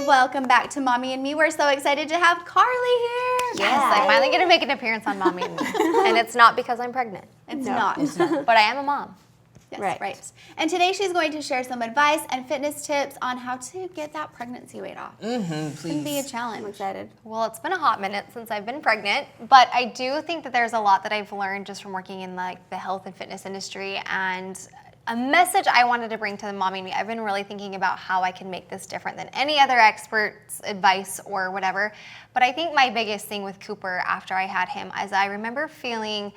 Welcome back to Mommy and Me. We're so excited to have Carlie here. Yes, I finally get to make an appearance on Mommy and Me. And it's not because I'm pregnant. It's not. But I am a mom. Yes, right. And today she's going to share some advice and fitness tips on how to get that pregnancy weight off. Please. It can be a challenge. I'm excited. Well, it's been a hot minute since I've been pregnant, but I do think that there's a lot that I've learned just from working in like the health and fitness industry, and a message I wanted to bring to the Mommy and Me. I've been really thinking about how I can make this different than any other expert's advice or whatever. But I think my biggest thing with Cooper after I had him is I remember feeling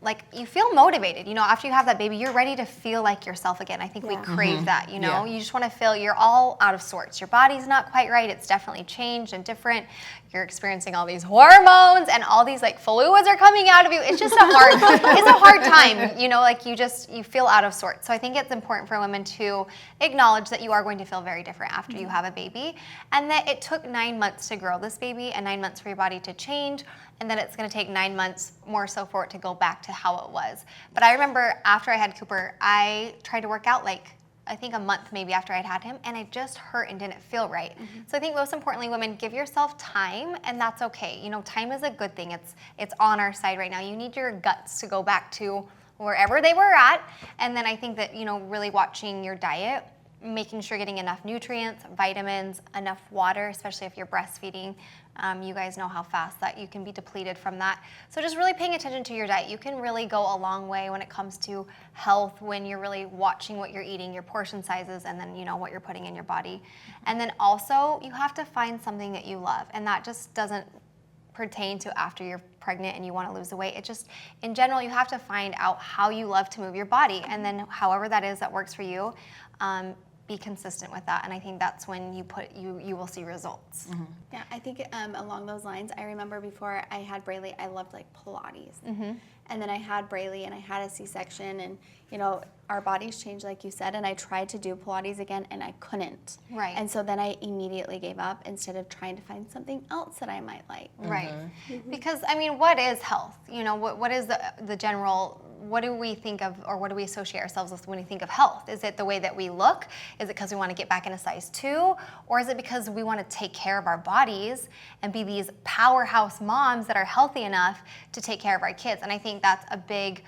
like you feel motivated, you know, after you have that baby, you're ready to feel like yourself again. I think we crave that, you know, you just want to feel you're all out of sorts. Your body's not quite right. It's definitely changed and different. You're experiencing all these hormones and all these like fluids are coming out of you. It's just it's a hard time, you know, like you feel out of sorts. So I think it's important for women to acknowledge that you are going to feel very different after you have a baby, and that it took 9 months to grow this baby and 9 months for your body to change, and then it's going to take 9 months more so for it to go back to how it was. But I remember after I had Cooper, I tried to work out like I think a month maybe after I'd had him, and it just hurt and didn't feel right. So I think most importantly, women, give yourself time, and that's okay. You know, time is a good thing. It's on our side right now. You need your guts to go back to wherever they were at, and then I think that, you know, really watching your diet, making sure you're getting enough nutrients, vitamins, enough water, especially if you're breastfeeding. You guys know how fast that you can be depleted from that. So just really paying attention to your diet. You can really go a long way when it comes to health when you're really watching what you're eating, your portion sizes, and then, you know, what you're putting in your body. And then also you have to find something that you love, and that just doesn't pertain to after you're pregnant and you want to lose the weight. It just, in general, you have to find out how you love to move your body, and then however that is that works for you, be consistent with that, and I think that's when you will see results. Yeah, I think along those lines, I remember before I had Braylee, I loved like Pilates, and then I had Braylee and I had a C-section, and you know, our bodies changed like you said, and I tried to do Pilates again and I couldn't. Right. And so then I immediately gave up instead of trying to find something else that I might like. Right. Because I mean, what is health? You know, what is the general, what do we think of, or what do we associate ourselves with when we think of health? Is it the way that we look? Is it because we want to get back in a size 2? Or is it because we want to take care of our bodies and be these powerhouse moms that are healthy enough to take care of our kids? And I think that's a big,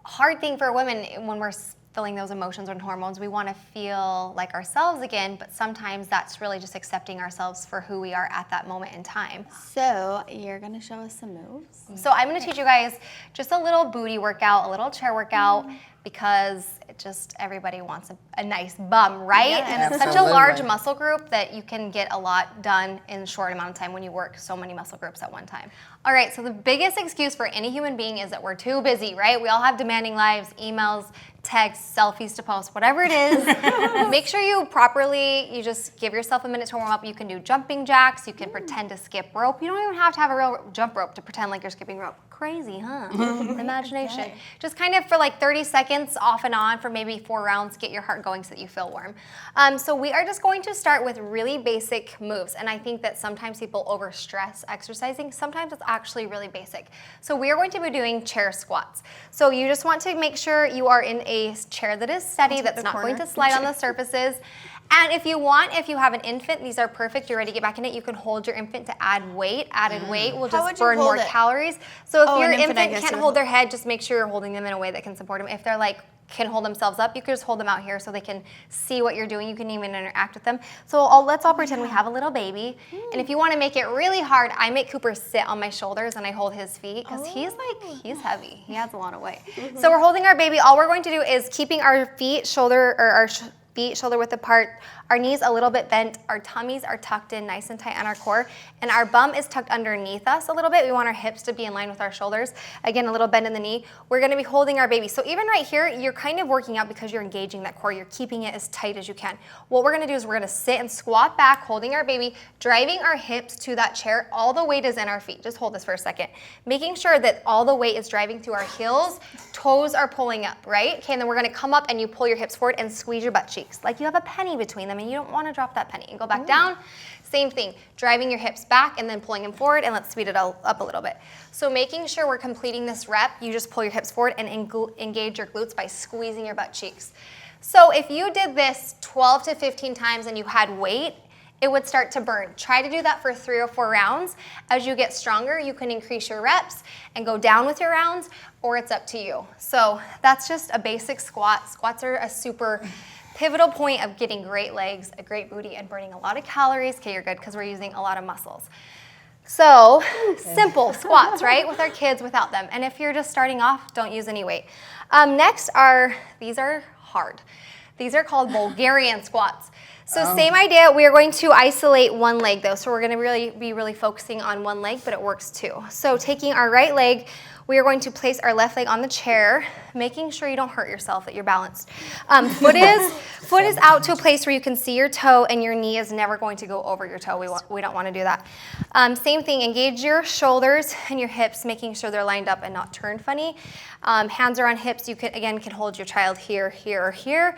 hard thing for women when we're feeling those emotions and hormones. We want to feel like ourselves again, but sometimes that's really just accepting ourselves for who we are at that moment in time. So you're gonna show us some moves? So I'm gonna teach you guys just a little booty workout, a little chair workout, because it just, everybody wants a nice bum, right? Yes. And it's such a large muscle group that you can get a lot done in a short amount of time when you work so many muscle groups at one time. All right, so the biggest excuse for any human being is that we're too busy, right? We all have demanding lives, emails, texts, selfies to post, whatever it is. Make sure you just give yourself a minute to warm up. You can do jumping jacks, you can pretend to skip rope. You don't even have to have a real jump rope to pretend like you're skipping rope. Crazy, huh? Imagination. Just kind of for like 30 seconds off and on for maybe 4 rounds, get your heart going so that you feel warm. So we are just going to start with really basic moves, and I think that sometimes people overstress exercising. Sometimes it's actually really basic. So we are going to be doing chair squats. So you just want to make sure you are in a chair that is steady, that's not going to slide on the surfaces. And if you have an infant, these are perfect. You're ready to get back in it. You can hold your infant to add weight. Added weight will just burn more calories. So if your infant can't hold their head, just make sure you're holding them in a way that can support them. If they're like, can hold themselves up, you can just hold them out here so they can see what you're doing. You can even interact with them. So let's all pretend we have a little baby. And if you want to make it really hard, I make Cooper sit on my shoulders and I hold his feet because he's heavy. He has a lot of weight. So we're holding our baby. All we're going to do is keeping our feet shoulder width apart, our knees a little bit bent, our tummies are tucked in nice and tight on our core, and our bum is tucked underneath us a little bit. We want our hips to be in line with our shoulders. Again, a little bend in the knee. We're gonna be holding our baby. So even right here, you're kind of working out because you're engaging that core. You're keeping it as tight as you can. What we're gonna do is we're gonna sit and squat back, holding our baby, driving our hips to that chair. All the weight is in our feet. Just hold this for a second. Making sure that all the weight is driving through our heels, toes are pulling up, right? Okay, and then we're gonna come up and you pull your hips forward and squeeze your butt cheeks. Like you have a penny between them and you don't wanna drop that penny. And go back down, same thing, driving your hips back and then pulling them forward, and let's speed it up a little bit. So making sure we're completing this rep, you just pull your hips forward and engage your glutes by squeezing your butt cheeks. So if you did this 12 to 15 times and you had weight, it would start to burn. Try to do that for 3 or 4 rounds. As you get stronger, you can increase your reps and go down with your rounds, or it's up to you. So that's just a basic squat. Squats are a super pivotal point of getting great legs, a great booty, and burning a lot of calories. Okay, you're good, because we're using a lot of muscles. So simple squats, right, with our kids, without them. And if you're just starting off, don't use any weight. Next these are hard. These are called Bulgarian squats. So same idea, we are going to isolate one leg though. So we're gonna be really focusing on one leg, but it works too. So taking our right leg, we are going to place our left leg on the chair, making sure you don't hurt yourself, that you're balanced. Foot is out to a place where you can see your toe, and your knee is never going to go over your toe. We don't want to do that. Same thing, engage your shoulders and your hips, making sure they're lined up and not turned funny. Hands are on hips. You can hold your child here, here, or here.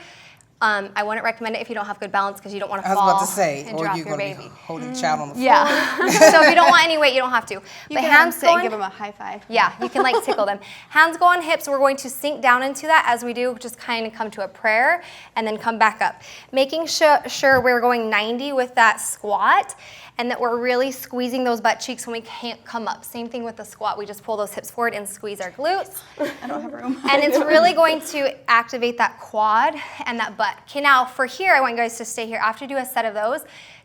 I wouldn't recommend it if you don't have good balance, because you don't want to fall I was about to say, and or drop you're your going to baby. be holding the child on the floor. Yeah. So if you don't want any weight, you don't have to. You But can hands sit and going, give them a high five. yeah, you can like tickle them. Hands go on hips. We're going to sink down into that. As we do, just kind of come to a prayer and then come back up. Making sure we're going 90 with that squat, and that we're really squeezing those butt cheeks when we can't come up. Same thing with the squat. We just pull those hips forward and squeeze our glutes. I don't have room. And it's really going to activate that quad and that butt. Okay, now for here, I want you guys to stay here. After you do a set of those,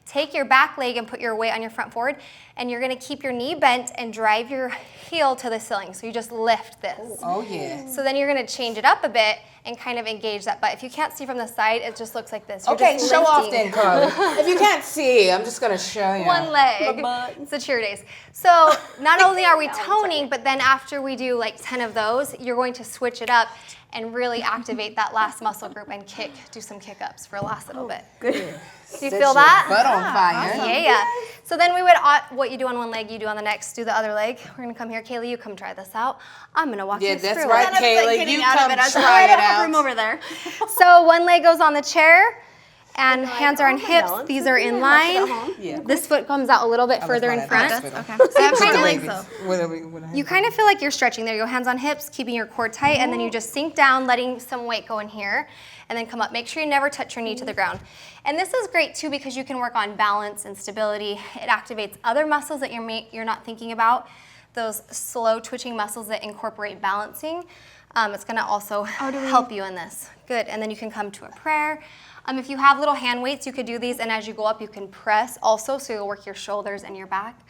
take your back leg and put your weight on your front forward, and you're gonna keep your knee bent and drive your heel to the ceiling. So you just lift this. Oh, yeah. So then you're gonna change it up a bit and kind of engage that butt. If you can't see from the side, it just looks like this. You're Okay, just show off lifting. then, Carlie. If you can't see, I'm just going to show you. One leg. It's the cheer days. So not only are we toning, but then after we do like 10 of those, you're going to switch it up and really activate that last muscle group and do some kick-ups for the last little bit. Good. Do you Set feel your that? butt on fire. Yeah. So then we would, what you do on one leg, you do on the next, do the other leg. We're gonna come here. Kayli, you come try this out. I'm gonna walk you through Yeah, that's right, And I was, like, Kayli. getting You out of come it. I was like, try I it don't have out. room over there. it. So one leg goes on the chair, and hands are on my hips. balance These is are good. in Watch it at line. home. Yeah. This foot comes out a little bit I further left in mine at front. the hospital. Okay. I have kind short of legs, Whatever. You kind of feel like you're stretching. There you go, hands on hips, keeping your core tight, and then you just sink down, letting some weight go in here, and then come up. Make sure you never touch your knee to the ground. And this is great too, because you can work on balance and stability. It activates other muscles that you're not thinking about, those slow twitching muscles that incorporate balancing. It's gonna also help you in this. Good, and then you can come to a prayer. If you have little hand weights, you could do these, and as you go up, you can press also, so you'll work your shoulders and your back.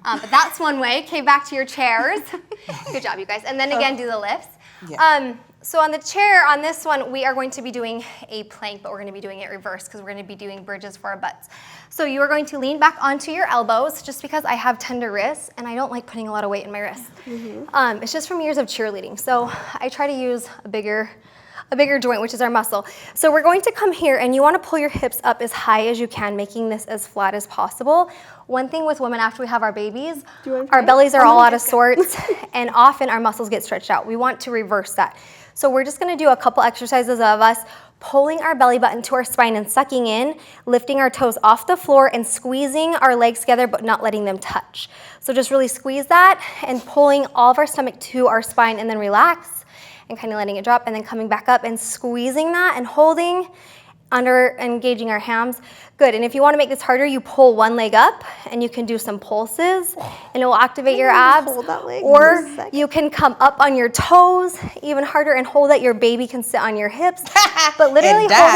But that's one way. Okay, back to your chairs. Good job, you guys. And then again, do the lifts. Yeah. So on the chair, on this one, we are going to be doing a plank, but we're gonna be doing it reverse, because we're gonna be doing bridges for our butts. So you are going to lean back onto your elbows, just because I have tender wrists, and I don't like putting a lot of weight in my wrists. It's just from years of cheerleading. So I try to use a bigger joint, which is our muscle. So we're going to come here, and you want to pull your hips up as high as you can, making this as flat as possible. One thing with women after we have our babies, our bellies are all out of sorts, and often our muscles get stretched out. We want to reverse that. So we're just going to do a couple exercises of us pulling our belly button to our spine and sucking in, lifting our toes off the floor and squeezing our legs together but not letting them touch. So just really squeeze that and pulling all of our stomach to our spine, and then relax and kind of letting it drop, and then coming back up and squeezing that and holding under, engaging our hams. Good, and if you want to make this harder, you pull one leg up, and you can do some pulses, and it will activate your abs. hold that leg Or for a second. you can come up on your toes even harder and hold that your baby can sit on your hips. But literally And that.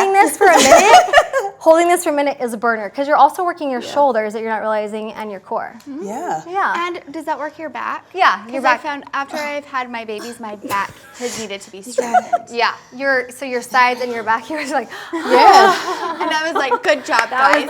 holding this for a minute is a burner, because you're also working your shoulders that you're not realizing, and your core. Yeah. Yeah. And does that work your back? Yeah, your Because back. I found after I've had my babies, my back has needed to be strengthened. Yeah, your sides and your back, you're just like, Yeah. And I was like, good job, guys.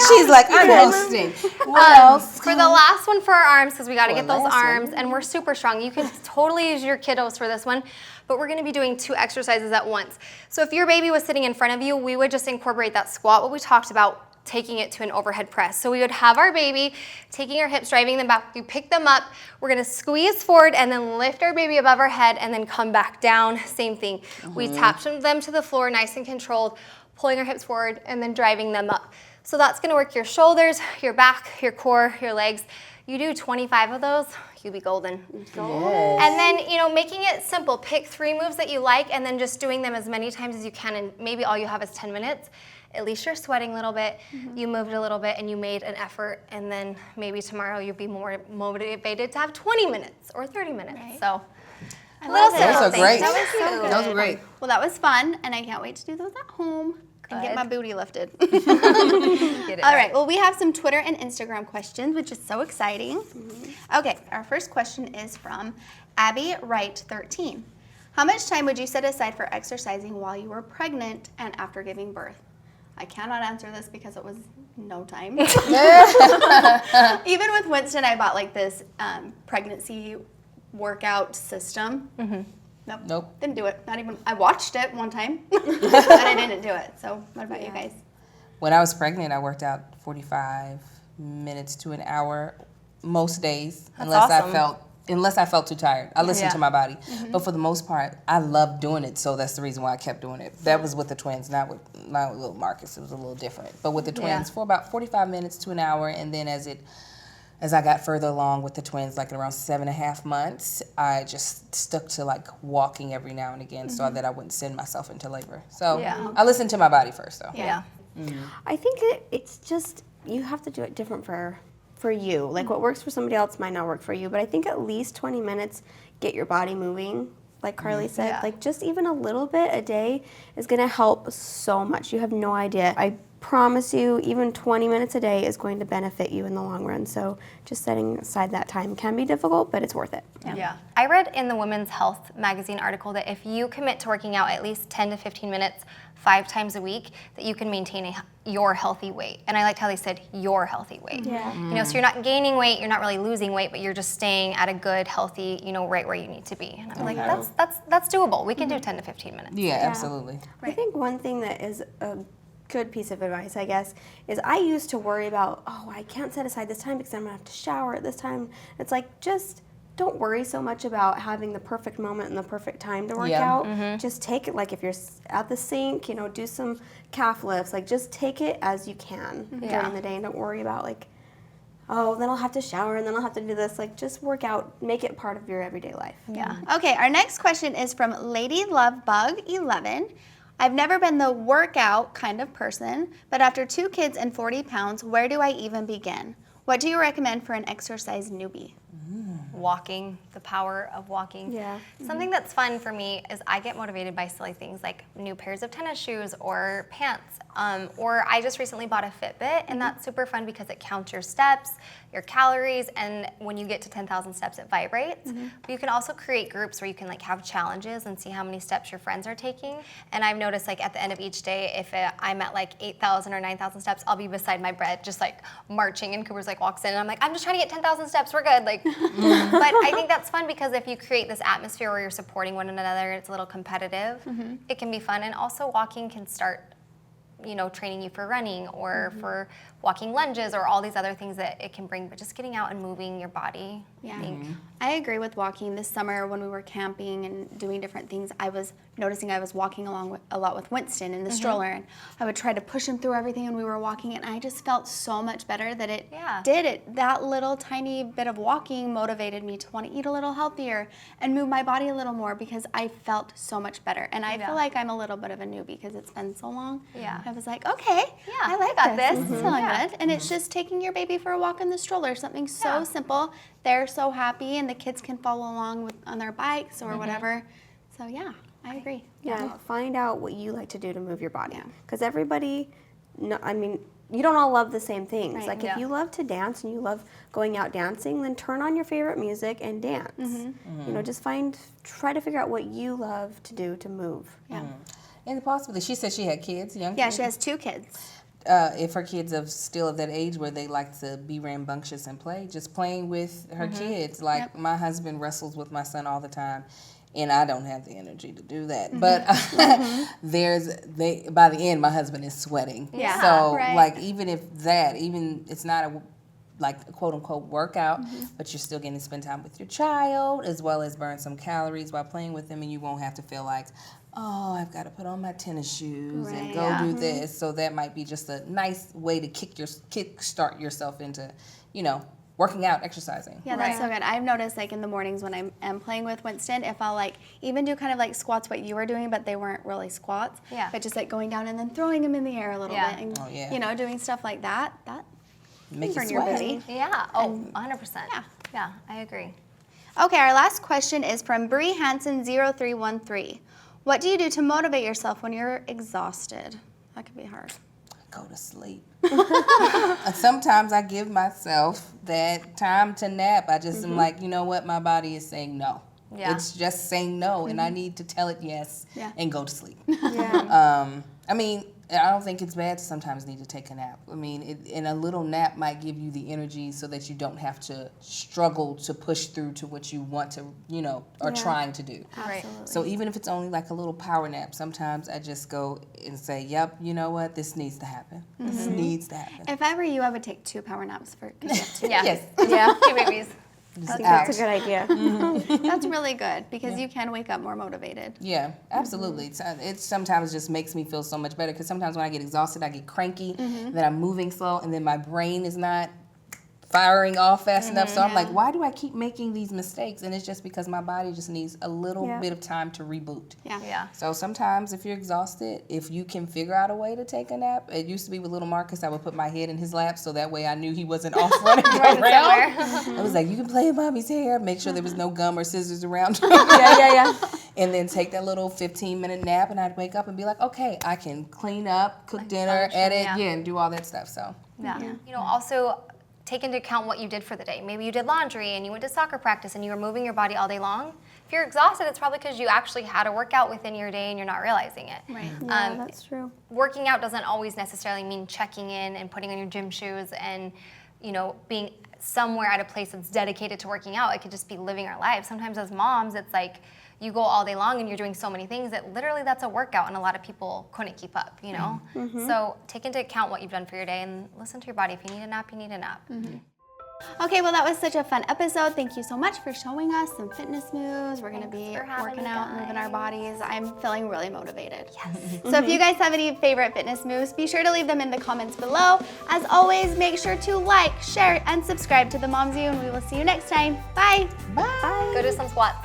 She's like, I'm hosting. What else? For the last one for our arms, because we got to For get the those last one. arms, and we're super strong. You can totally use your kiddos for this one, but we're going to be doing 2 exercises at once. So if your baby was sitting in front of you, we would just incorporate that squat, what we talked about, taking it to an overhead press. So we would have our baby, taking our hips, driving them back. You pick them up. We're going to squeeze forward and then lift our baby above our head and then come back down. Same thing. We tap them to the floor, nice and controlled, pulling our hips forward and then driving them up. So that's going to work your shoulders, your back, your core, your legs. You do 25 of those, you'll be golden. Yes. And then, making it simple. Pick 3 moves that you like, and then just doing them as many times as you can, and maybe all you have is 10 minutes. at least you're sweating a little bit, you moved a little bit, and you made an effort, and then maybe tomorrow you'll be more motivated to have 20 minutes or 30 minutes. Right. So, I love it. Those are great. That was so good. Those are great. Well, that was fun, and I can't wait to do those at home and get Good. my booty lifted. Get it All right, well, we have some Twitter and Instagram questions, which is so exciting. Okay, our first question is from Abby Wright 13. How much time would you set aside for exercising while you were pregnant and after giving birth? I cannot answer this because it was no time. Even with Winston, I bought like this pregnancy workout system. Nope. Didn't do it. Not even. I watched it one time, but I didn't do it. So, what about you guys? When I was pregnant, I worked out 45 minutes to an hour most days, unless awesome. I felt too tired. I listened Yeah. to my body. But for the most part, I loved doing it, so that's the reason why I kept doing it. That was with the twins, not with little Marcus. It was a little different. But with the twins, for about 45 minutes to an hour, and then as I got further along with the twins, like around 7.5 months, I just stuck to like walking every now and again so that I wouldn't send myself into labor. So I listened to my body first, though. Yeah. I think it's just, you have to do it different for you. Like what works for somebody else might not work for you, but I think at least 20 minutes, get your body moving. Like Carlie said, Yeah. like just even a little bit a day is gonna help so much. You have no idea. I promise you, even 20 minutes a day is going to benefit you in the long run. So just setting aside that time can be difficult, but it's worth it. Yeah. I read in the Women's Health magazine article that if you commit to working out at least 10 to 15 minutes 5 times a week, that you can maintain your healthy weight. And I liked how they said your healthy weight. Yeah. You know, so you're not gaining weight, you're not really losing weight, but you're just staying at a good, healthy, you know, right where you need to be. And I'm like, that's doable. We can do 10 to 15 minutes. Yeah, absolutely. I think one thing that is a good piece of advice, I guess, is I used to worry about, oh, I can't set aside this time because I'm going to have to shower at this time. It's like, just don't worry so much about having the perfect moment and the perfect time to work out. Just take it, like if you're at the sink, you know, do some calf lifts. Like just take it as you can during the day and don't worry about like, oh, then I'll have to shower and then I'll have to do this. Like just work out, make it part of your everyday life. Yeah. Okay, our next question is from Lady Love Bug 11. I've never been the workout kind of person, but after 2 kids and 40 pounds, where do I even begin? What do you recommend for an exercise newbie? Walking, the power of walking. Yeah. Something that's fun for me is I get motivated by silly things like new pairs of tennis shoes or pants. Or I just recently bought a Fitbit, and that's super fun because it counts your steps, your calories, and when you get to 10,000 steps, it vibrates. But you can also create groups where you can like have challenges and see how many steps your friends are taking. And I've noticed like at the end of each day, if I'm at like 8,000 or 9,000 steps, I'll be beside my bed just like marching, and Cooper's like walks in, and I'm like, I'm just trying to get 10,000 steps, we're good. Like, but I think that's fun because if you create this atmosphere where you're supporting one another, it's a little competitive, it can be fun. And also walking can start, you know, training you for running or for walking lunges or all these other things that it can bring, but just getting out and moving your body. Yeah. I think. I agree with walking. This summer when we were camping and doing different things, I was noticing I was walking along a lot with Winston in the stroller, and I would try to push him through everything and we were walking, and I just felt so much better that it did it. That little tiny bit of walking motivated me to want to eat a little healthier and move my body a little more because I felt so much better. And I feel like I'm a little bit of a newbie because it's been so long. Yeah. I was like, okay, I like got this. this. It's feeling good. And it's just taking your baby for a walk in the stroller, something so simple. They're so happy, and the kids can follow along on their bikes or whatever. So yeah, I agree. Yeah, find out what you like to do to move your body. Because everybody, I mean, you don't all love the same things. Right. Like if you love to dance and you love going out dancing, then turn on your favorite music and dance. You know, just try to figure out what you love to do to move. Yeah. And possibly, she said she had kids, young Yeah, kids. she has 2 kids. If her kids are still at that age where they like to be rambunctious and play, just playing with her kids. Like my husband wrestles with my son all the time, and I don't have the energy to do that. But by the end, my husband is sweating. Yeah, So right. like even it's not a quote unquote workout, but you're still getting to spend time with your child as well as burn some calories while playing with them, and you won't have to feel like, oh, I've got to put on my tennis shoes and go do this. So that might be just a nice way to kickstart yourself into, you know, working out, exercising. Yeah, that's so good. I've noticed like in the mornings when I am playing with Winston, if I'll like even do kind of like squats what you were doing, but they weren't really squats. Yeah. But just like going down and then throwing him in the air a little bit and you know, doing stuff like that, that Make can you burn your sweat. booty. Yeah. Oh, 100%. Yeah, I agree. Okay, our last question is from Bree Hansen 0313. What do you do to motivate yourself when you're exhausted? That could be hard. Go to sleep. Sometimes I give myself that time to nap. I just am like, you know what? My body is saying no. Yeah. It's just saying no, and I need to tell it yes and go to sleep. I mean, I don't think it's bad to sometimes need to take a nap. I mean, and a little nap might give you the energy so that you don't have to struggle to push through to what you want to, you know, are trying to do. Absolutely. So even if it's only like a little power nap, sometimes I just go and say, yep, you know what, this needs to happen. This needs to happen. If I were you, I would take 2 power naps for 'cause you have 2. Yeah. Yes. Yeah. 2 babies. Just That's a out. good idea. That's really good because you can wake up more motivated. Yeah, absolutely. It sometimes just makes me feel so much better because sometimes when I get exhausted, I get cranky, then I'm moving slow, and then my brain is not firing off fast enough. So I'm like, why do I keep making these mistakes? And it's just because my body just needs a little bit of time to reboot. Yeah. So sometimes if you're exhausted, if you can figure out a way to take a nap, it used to be with little Marcus, I would put my head in his lap so that way I knew he wasn't off running around. I was like, you can play in mommy's hair, make sure there was no gum or scissors around. And then take that little 15-minute nap, and I'd wake up and be like, okay, I can clean up, cook dinner, edit, and do all that stuff. So Yeah. You know, also take into account what you did for the day. Maybe you did laundry and you went to soccer practice and you were moving your body all day long. If you're exhausted, it's probably because you actually had a workout within your day and you're not realizing it. Right. Yeah, that's true. Working out doesn't always necessarily mean checking in and putting on your gym shoes and, you know, being somewhere at a place that's dedicated to working out. It could just be living our lives. Sometimes as moms, it's like you go all day long and you're doing so many things that literally that's a workout, and a lot of people couldn't keep up, you know? So take into account what you've done for your day and listen to your body. If you need a nap, you need a nap. Okay, well, that was such a fun episode. Thank you so much for showing us some fitness moves. We're going to be for having working me, out, moving our guys. bodies. I'm feeling really motivated. Yes. So if you guys have any favorite fitness moves, be sure to leave them in the comments below. As always, make sure to like, share, and subscribe to The Moms U, and we will see you next time. Bye. bye. Go do some squats.